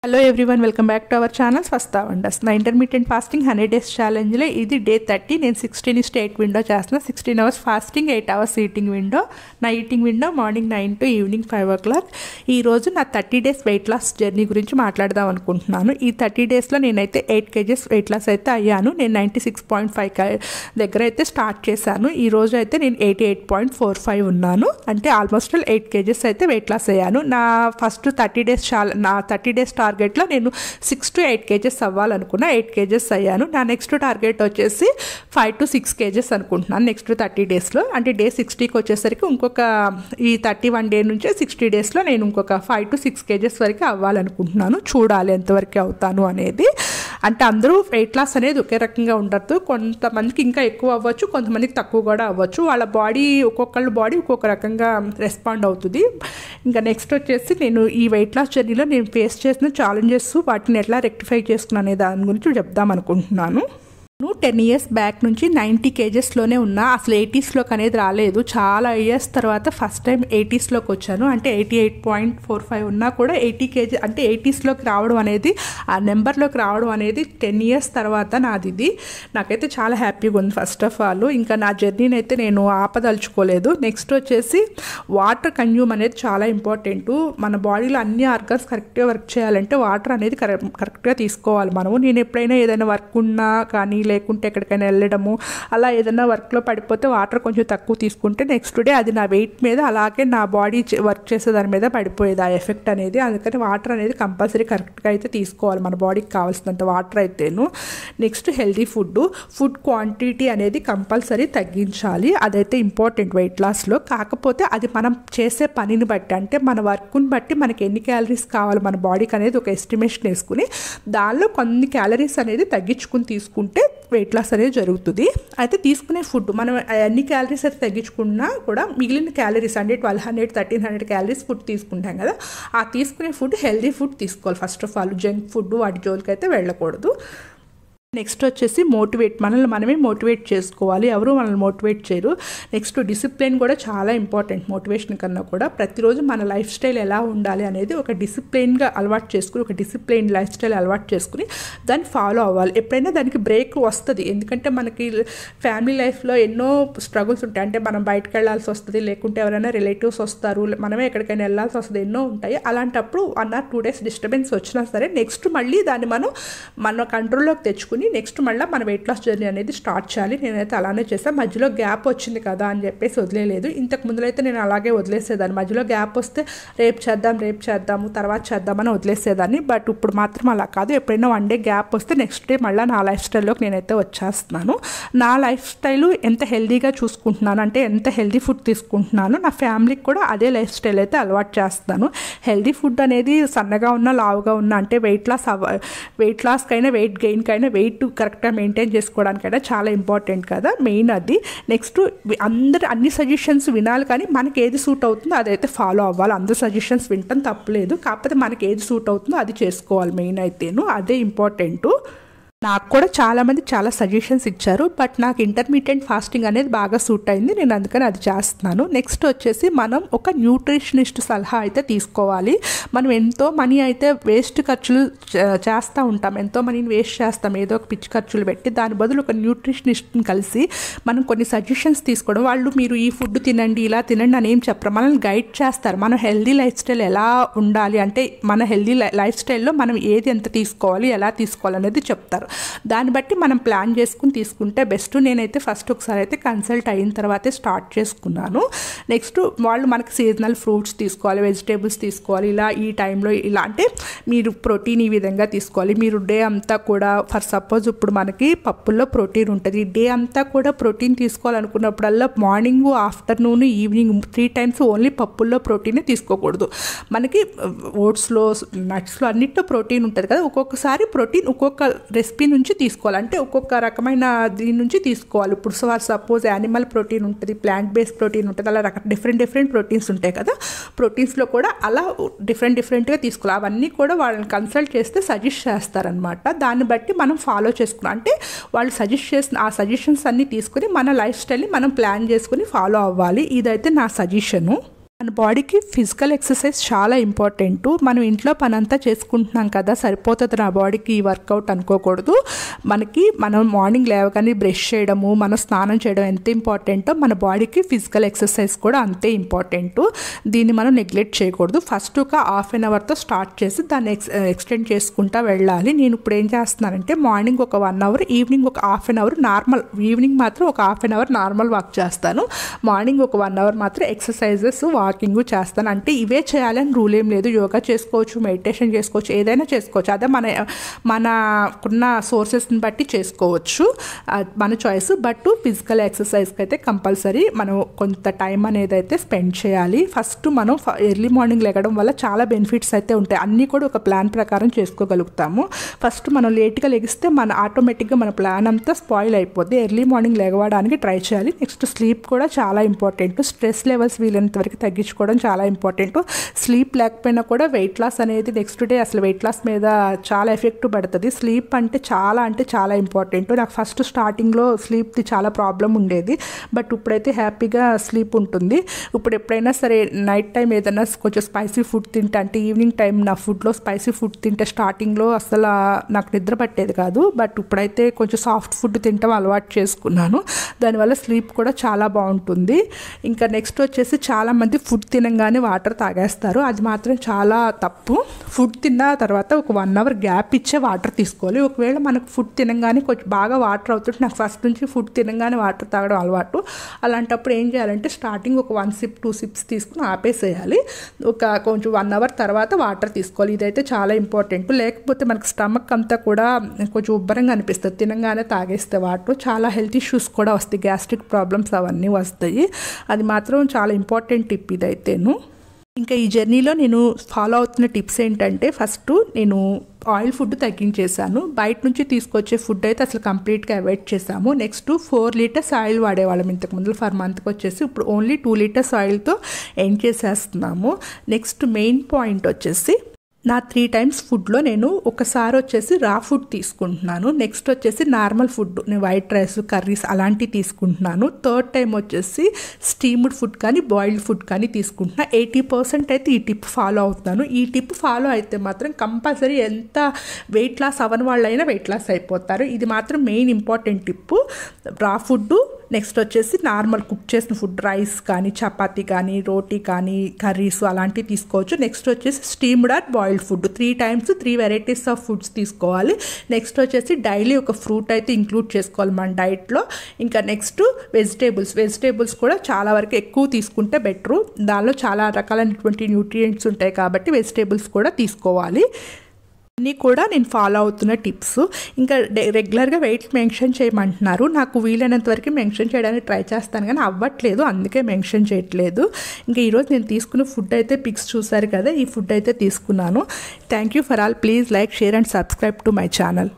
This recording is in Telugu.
Hello everyone, welcome back to our channel Swastha wonders. నా ఇంటర్మీడియట్ ఫాస్టింగ్ 100 days ఛాలెంజ్లో ఇది డే 30. నేను 16:8 విండో చేస్తున్నా. 16 hours fasting, 8 hours eating window. నా eating window morning 9 to evening 5 o'clock. ఈరోజు నా 30 days వెయిట్ లాస్ జర్నీ గురించి మాట్లాడదాం అనుకుంటున్నాను. ఈ 30 daysలో నేనైతే 8 kgs వెయిట్ లాస్ అయితే అయ్యాను. నేను 96.5 దగ్గర అయితే స్టార్ట్ చేశాను. ఈ రోజు అయితే నేను 88.45 ఉన్నాను. అంటే ఆల్మోస్ట్ 8 kgs అయితే వెయిట్ లాస్ అయ్యాను. నా ఫస్ట్ 30 days టార్గెట్లో నేను 6 to 8 kgs అవ్వాలనుకున్నా. 8 kgs అయ్యాను. నా నెక్స్ట్ టార్గెట్ వచ్చేసి 5 to 6 kgs అనుకుంటున్నాను నెక్స్ట్ 30 daysలో. అంటే డే 60కి వచ్చేసరికి ఇంకొక ఈ 31 day నుంచే 60 daysలో నేను ఇంకొక 5 to 6 kgs వరకు అవ్వాలనుకుంటున్నాను. చూడాలి ఎంతవరకు అవుతాను అనేది. అంటే అందరూ వెయిట్ లాస్ అనేది ఒకే రకంగా ఉండదు. కొంతమందికి ఇంకా ఎక్కువ అవ్వచ్చు, కొంతమందికి తక్కువ కూడా అవ్వచ్చు. వాళ్ళ బాడీ ఒక్కొక్కళ్ళ బాడీ ఒక్కొక్క రకంగా రెస్పాండ్ అవుతుంది. ఇంకా నెక్స్ట్ వచ్చేసి నేను ఈ వెయిట్ లాస్ జర్నీలో నేను ఫేస్ చేసిన ఛాలెంజెస్, వాటిని ఎట్లా రెక్టిఫై చేసుకున్నా అనే దాని గురించి చెప్దాం అనుకుంటున్నాను. 10 years బ్యాక్ నుంచి 90 kgsలోనే ఉన్నా. అసలు 80sలోకి అనేది రాలేదు. చాలా ఇయర్స్ తర్వాత ఫస్ట్ టైం 80sలోకి వచ్చాను. అంటే 88.45 ఉన్నా కూడా 80 kg అంటే 80sలోకి రావడం అనేది, ఆ నెంబర్లోకి రావడం అనేది 10 years తర్వాత నాది. ఇది నాకైతే చాలా హ్యాపీగా ఉంది. ఫస్ట్ ఆఫ్ ఆల్ ఇంకా నా జర్నీని అయితే నేను ఆపదలుచుకోలేదు. నెక్స్ట్ వచ్చేసి వాటర్ కన్జ్యూమ్ అనేది చాలా ఇంపార్టెంట్. మన బాడీలో అన్ని ఆర్గన్స్ కరెక్ట్గా వర్క్ చేయాలంటే వాటర్ అనేది కరెక్ట్గా తీసుకోవాలి మనము. నేను ఎప్పుడైనా ఏదైనా వర్క్ ఉన్నా కానీ, లేకుంటే ఎక్కడికైనా వెళ్ళడము, అలా ఏదైనా వర్క్లో పడిపోతే వాటర్ కొంచెం తక్కువ తీసుకుంటే నెక్స్ట్ డే అది నా వెయిట్ మీద, అలాగే నా బాడీ వర్క్ చేసే దాని మీద పడిపోయేది ఆ ఎఫెక్ట్ అనేది. అందుకని వాటర్ అనేది కంపల్సరీ కరెక్ట్గా అయితే తీసుకోవాలి మన బాడీకి కావాల్సినంత వాటర్ అయితేను. నెక్స్ట్ హెల్దీ ఫుడ్ క్వాంటిటీ అనేది కంపల్సరీ తగ్గించాలి. అదైతే ఇంపార్టెంట్ వెయిట్ లాస్లో. కాకపోతే అది మనం చేసే పనిని బట్టి, అంటే మన వర్క్ని బట్టి మనకి ఎన్ని క్యాలరీస్ కావాలి మన బాడీకి అనేది ఒక ఎస్టిమేషన్ వేసుకుని దానిలో కొన్ని క్యాలరీస్ అనేది తగ్గించుకుని తీసుకుంటే వెయిట్ లాస్ అనేది జరుగుతుంది. అయితే తీసుకునే ఫుడ్ మనం అన్ని క్యాలరీస్ అయితే తగ్గించుకున్నా కూడా మిగిలిన క్యాలరీస్ అంటే 1200 1300 క్యాలరీస్ ఫుడ్ తీసుకుంటాం కదా, ఆ తీసుకునే ఫుడ్ హెల్దీ ఫుడ్ తీసుకోవాలి. First of all junk food వాటి జోలికి అయితే వెళ్ళకూడదు. నెక్స్ట్ వచ్చేసి మనల్ని మనమే మోటివేట్ చేసుకోవాలి. ఎవరు మనల్ని మోటివేట్ చేయరు. నెక్స్ట్ డిసిప్లిన్ కూడా చాలా ఇంపార్టెంట్. మోటివేషన్ కన్నా కూడా ప్రతిరోజు మన లైఫ్ స్టైల్ ఎలా ఉండాలి అనేది ఒక డిసిప్లిన్గా అలవాటు చేసుకుని, ఒక డిసిప్లిన్ లైఫ్ స్టైల్ అలవాటు చేసుకుని దాన్ని ఫాలో అవ్వాలి. ఎప్పుడైనా దానికి బ్రేక్ వస్తుంది. ఎందుకంటే మనకి ఫ్యామిలీ లైఫ్లో ఎన్నో స్ట్రగుల్స్ ఉంటాయి. అంటే మనం బయటకు వెళ్ళాల్సి వస్తుంది, లేకుంటే ఎవరైనా రిలేటివ్స్ వస్తారు, మనమే ఎక్కడికైనా వెళ్ళాల్సి వస్తుంది, ఎన్నో ఉంటాయి. అలాంటప్పుడు 1 or 2 days డిస్టర్బెన్స్ వచ్చినా సరే నెక్స్ట్ మళ్ళీ దాన్ని మన కంట్రోల్లోకి తెచ్చుకుని నెక్స్ట్ మళ్ళీ మన వెయిట్ లాస్ జర్నీ అనేది స్టార్ట్ చేయాలి. నేనైతే అలానే చేస్తాను. మధ్యలో గ్యాప్ వచ్చింది కదా అని చెప్పేసి వదిలేదు. ఇంతకు ముందులైతే నేను అలాగే వదిలేసేదాన్ని. మధ్యలో గ్యాప్ వస్తే రేపు చేద్దాము తర్వాత చేద్దామని వదిలేసేదాన్ని. బట్ ఇప్పుడు మాత్రం అలా కాదు. ఎప్పుడైనా 1 day గ్యాప్ వస్తే నెక్స్ట్ డే మళ్ళీ నా లైఫ్ స్టైల్లోకి నేనైతే వచ్చేస్తున్నాను. నా లైఫ్ స్టైల్ ఎంత హెల్దీగా చూసుకుంటున్నాను అంటే ఎంత హెల్దీ ఫుడ్ తీసుకుంటున్నాను, నా ఫ్యామిలీకి కూడా అదే లైఫ్ స్టైల్ అయితే అలవాటు చేస్తాను. హెల్దీ ఫుడ్ అనేది సన్నగా ఉన్నా లావుగా ఉన్నా అంటే వెయిట్ లాస్కైనా వెయిట్ గెయిన్కైనా వెయిట్ కరెక్ట్గా మెయింటైన్ చేసుకోవడానికైనా చాలా ఇంపార్టెంట్ కదా, మెయిన్ అది. నెక్స్ట్ అన్ని సజెషన్స్ వినాలి, కానీ మనకి ఏది సూట్ అవుతుందో అదైతే ఫాలో అవ్వాలి. అందరు సజెషన్స్ వింటాం తప్పలేదు, కాకపోతే మనకి ఏది సూట్ అవుతుందో అది చేసుకోవాలి. మెయిన్ అయితేను అదే ఇంపార్టెంట్. నాకు కూడా చాలామంది చాలా సజెషన్స్ ఇచ్చారు, బట్ నాకు ఇంటర్మీడియట్ ఫాస్టింగ్ అనేది బాగా సూట్ అయింది. నేను అందుకని అది చేస్తున్నాను. నెక్స్ట్ వచ్చేసి మనం ఒక న్యూట్రిషనిస్ట్ సలహా అయితే తీసుకోవాలి. మనం ఎంతో మనీ అయితే వేస్ట్ ఖర్చులు చేస్తూ ఉంటాం, ఎంతో మనీని వేస్ట్ చేస్తాం ఏదో ఒక పిచ్చి ఖర్చులు పెట్టి. దాని బదులు ఒక న్యూట్రిషనిస్ట్ని కలిసి మనం కొన్ని సజెషన్స్ తీసుకోవడం, వాళ్ళు మీరు ఈ ఫుడ్ తినండి ఇలా తినండి అని ఏం చెప్పరు, మనల్ని గైడ్ చేస్తారు. మనం హెల్దీ లైఫ్ స్టైల్ ఎలా ఉండాలి అంటే మన హెల్దీ లైఫ్ స్టైల్లో మనం ఏది ఎంత తీసుకోవాలి ఎలా తీసుకోవాలి అనేది చెప్తారు. దాన్ని బట్టి మనం ప్లాన్ చేసుకుని తీసుకుంటే బెస్ట్. నేనైతే ఫస్ట్ ఒకసారి అయితే కన్సల్ట్ అయిన తర్వాతే స్టార్ట్ చేసుకున్నాను. నెక్స్ట్ వాళ్ళు మనకి సీజనల్ ఫ్రూట్స్ తీసుకోవాలి, వెజిటేబుల్స్ తీసుకోవాలి, ఇలా ఈ టైంలో ఇలా అంటే మీరు ప్రోటీన్ ఈ విధంగా తీసుకోవాలి. మీరు డే అంతా కూడా ఫర్ సపోజ్ ఇప్పుడు మనకి పప్పుల్లో ప్రోటీన్ ఉంటుంది. డే అంతా కూడా ప్రోటీన్ తీసుకోవాలనుకున్నప్పుడల్లా morning afternoon evening 3 times only పప్పుల్లో ప్రోటీనే తీసుకోకూడదు. మనకి ఓట్స్లో నట్స్లో అన్నిట్లో ప్రోటీన్ ఉంటుంది కదా, ఒక్కొక్కసారి ప్రోటీన్ ఒక్కొక్క రెసిపీ నుంచి తీసుకోవాలి. అంటే ఒక్కొక్క రకమైన దీని నుంచి తీసుకోవాలి. ఇప్పుడు సపోజ్ యానిమల్ ప్రోటీన్ ఉంటుంది, ప్లాంట్ బేస్డ్ ప్రోటీన్ ఉంటుంది, అలా డిఫరెంట్ ప్రోటీన్స్ ఉంటాయి కదా. ప్రోటీన్స్లో కూడా అలా డిఫరెంట్గా తీసుకోవాలి. అవన్నీ కూడా వాళ్ళని కన్సల్ట్ చేస్తే సజెస్ట్ చేస్తారనమాట. దాన్ని బట్టి మనం ఫాలో చేసుకున్నాం అంటే వాళ్ళు సజెస్ట్ చేసిన ఆ సజెషన్స్ అన్నీ తీసుకుని మన లైఫ్ స్టైల్ని మనం ప్లాన్ చేసుకుని ఫాలో అవ్వాలి. ఇదైతే నా సజెషను. మన బాడీకి ఫిజికల్ ఎక్సర్సైజ్ చాలా ఇంపార్టెంట్. మనం ఇంట్లో పని అంతా చేసుకుంటున్నాం కదా, సరిపోతుంది నా బాడీకి ఈ వర్కౌట్ అనుకోకూడదు. మనం మార్నింగ్ లేవగానే బ్రష్ చేయడము, మనం స్నానం చేయడం ఎంత ఇంపార్టెంటో మన బాడీకి ఫిజికల్ ఎక్సర్సైజ్ కూడా అంతే ఇంపార్టెంట్. దీన్ని మనం నెగ్లెక్ట్ చేయకూడదు. ఫస్ట్ ఒక హాఫ్ అన్ అవర్తో స్టార్ట్ చేసి దాన్ని ఎక్స్టెండ్ చేసుకుంటూ వెళ్ళాలి. నేను ఇప్పుడు ఏం చేస్తున్నానంటే మార్నింగ్ ఒక 1 అవర్, ఈవినింగ్ ఒక half an hour normal, evening మాత్రం ఒక half an hour normal walk చేస్తాను. మార్నింగ్ ఒక 1 అవర్ మాత్రం ఎక్సర్సైజెస్ వాకింగ్ చేస్తాను. అంటే ఇవే చేయాలని రూల్ ఏం లేదు. యోగా చేసుకోవచ్చు, మెడిటేషన్ చేసుకోవచ్చు, ఏదైనా చేసుకోవచ్చు. అదే మనకున్న సోర్సెస్ని బట్టి చేసుకోవచ్చు, మన చాయిస్. బట్ ఫిజికల్ ఎక్సర్సైజ్కి అయితే కంపల్సరీ మనం కొంత టైం అనేది అయితే స్పెండ్ చేయాలి. ఫస్ట్ మనం ఎర్లీ మార్నింగ్ లెగడం వల్ల చాలా బెనిఫిట్స్ అయితే ఉంటాయి. అన్నీ కూడా ఒక ప్లాన్ ప్రకారం చేసుకోగలుగుతాము. ఫస్ట్ మనం లేట్గా లెగిస్తే ఆటోమేటిక్గా మన ప్లాన్ అంతా స్పాయిల్ అయిపోద్ది. ఎర్లీ మార్నింగ్ లెగవడానికి ట్రై చేయాలి. నెక్స్ట్ స్లీప్ కూడా చాలా ఇంపార్టెంట్. స్ట్రెస్ లెవెల్స్ వీలైనంత వరకు తగ్గించుకోవడం చాలా ఇంపార్టెంట్. స్లీప్ లేకపోయినా కూడా వెయిట్ లాస్ అనేది నెక్స్ట్ డే అసలు వెయిట్ లాస్ మీద చాలా ఎఫెక్ట్ పడుతుంది. స్లీప్ అంటే చాలా ఇంపార్టెంట్. నాకు ఫస్ట్ స్టార్టింగ్లో స్లీప్ది చాలా ప్రాబ్లం ఉండేది, బట్ ఇప్పుడైతే హ్యాపీగా స్లీప్ ఉంటుంది. ఇప్పుడు ఎప్పుడైనా సరే నైట్ టైం ఏదైనా కొంచెం స్పైసీ ఫుడ్ తింటే, అంటే ఈవినింగ్ టైం నా ఫుడ్లో స్పైసీ ఫుడ్ తింటే స్టార్టింగ్లో అసలు నాకు నిద్ర పట్టేది కాదు, బట్ ఇప్పుడైతే కొంచెం సాఫ్ట్ ఫుడ్ తింటాం అలవాటు చేసుకున్నాను. దానివల్ల స్లీప్ కూడా చాలా బాగుంటుంది. ఇంకా నెక్స్ట్ వచ్చేసి చాలామంది ఫుడ్ తినగానే వాటర్ తాగేస్తారు. అది మాత్రం చాలా తప్పు. ఫుడ్ తిన్న తర్వాత ఒక 1 అవర్ గ్యాప్ ఇచ్చే వాటర్ తీసుకోవాలి. ఒకవేళ మనకు ఫుడ్ తినగానే కొంచెం బాగా వాటర్ అవుతుంటే, నాకు ఫస్ట్ నుంచి ఫుడ్ తినగానే వాటర్ తాగడం అలవాటు. అలాంటప్పుడు ఏం చేయాలంటే స్టార్టింగ్ ఒక 1 సిప్ 2 సిప్స్ తీసుకుని ఆపేసేయాలి. కొంచెం 1 అవర్ తర్వాత వాటర్ తీసుకోవాలి. ఇదైతే చాలా ఇంపార్టెంట్. లేకపోతే మనకు స్టమక్ అంతా కూడా కొంచెం ఉబ్బరంగా అనిపిస్తుంది తినగానే తాగేస్తే వాటర్. చాలా హెల్త్ ఇష్యూస్ కూడా వస్తాయి, గ్యాస్ట్రిక్ ప్రాబ్లమ్స్ అవన్నీ వస్తాయి. అది మాత్రం చాలా ఇంపార్టెంట్ టిప్ ఇదైతేను. ఇంకా ఈ జర్నీలో నేను ఫాలో అవుతున్న టిప్స్ ఏంటంటే, ఫస్ట్ నేను ఆయిల్ ఫుడ్ తగ్గించేసాను. బయట నుంచి తీసుకొచ్చే ఫుడ్ అయితే అసలు కంప్లీట్గా అవాయిడ్ చేసాము. నెక్స్ట్ 4 లీటర్స్ ఆయిల్ వాడేవాళ్ళం ఇంతకుముందు ఫర్ మంత్కి వచ్చేసి, ఇప్పుడు ఓన్లీ 2 లీటర్స్ ఆయిల్తో ఎండ్ చేసేస్తున్నాము. నెక్స్ట్ మెయిన్ పాయింట్ వచ్చేసి నా 3 టైమ్స్ ఫుడ్లో నేను ఒకసారి వచ్చేసి రా ఫుడ్ తీసుకుంటున్నాను. నెక్స్ట్ వచ్చేసి నార్మల్ ఫుడ్, నేను వైట్ రైస్ కర్రీస్ అలాంటివి తీసుకుంటున్నాను. 3rd టైం వచ్చేసి స్టీమ్డ్ ఫుడ్ కానీ బాయిల్డ్ ఫుడ్ కానీ తీసుకుంటున్నాను. 80% అయితే ఈ టిప్ ఫాలో అవుతున్నాను. ఈ టిప్ ఫాలో అయితే మాత్రం కంపల్సరీ ఎంత వెయిట్ లాస్ అవ్వని వాళ్ళైనా వెయిట్ లాస్ అయిపోతారు. ఇది మాత్రం main important tip. Raw food, next వచ్చేసి నార్మల్ కుక్ చేసిన ఫుడ్, రైస్ కానీ చపాతీ కానీ రోటీ కానీ కర్రీస్ అలాంటివి తీసుకోవచ్చు. నెక్స్ట్ వచ్చేసి steamed or boiled food 3 times 3 varieties of foods తీసుకోవాలి. నెక్స్ట్ వచ్చేసి డైలీ ఒక ఫ్రూట్ అయితే ఇంక్లూడ్ చేసుకోవాలి మన డైట్లో. ఇంకా నెక్స్ట్ వెజిటేబుల్స్ కూడా చాలా వరకు ఎక్కువ తీసుకుంటే బెటరు. దానిలో చాలా రకాలైనటువంటి న్యూట్రియంట్స్ ఉంటాయి కాబట్టి వెజిటేబుల్స్ కూడా తీసుకోవాలి. అన్నీ కూడా నేను ఫాలో అవుతున్న టిప్స్. ఇంకా రెగ్యులర్గా వెయిట్ మెన్షన్ చేయమంటున్నారు. నాకు వీలైనంత వరకు మెన్షన్ చేయడానికి ట్రై చేస్తాను కానీ అవ్వట్లేదు, అందుకే మెన్షన్ చేయట్లేదు. ఇంకా ఈరోజు నేను తీసుకున్న ఫుడ్ అయితే పిక్స్ చూసారు కదా, ఈ ఫుడ్ అయితే తీసుకున్నాను. Thank you for all. Please like, share and subscribe to my channel.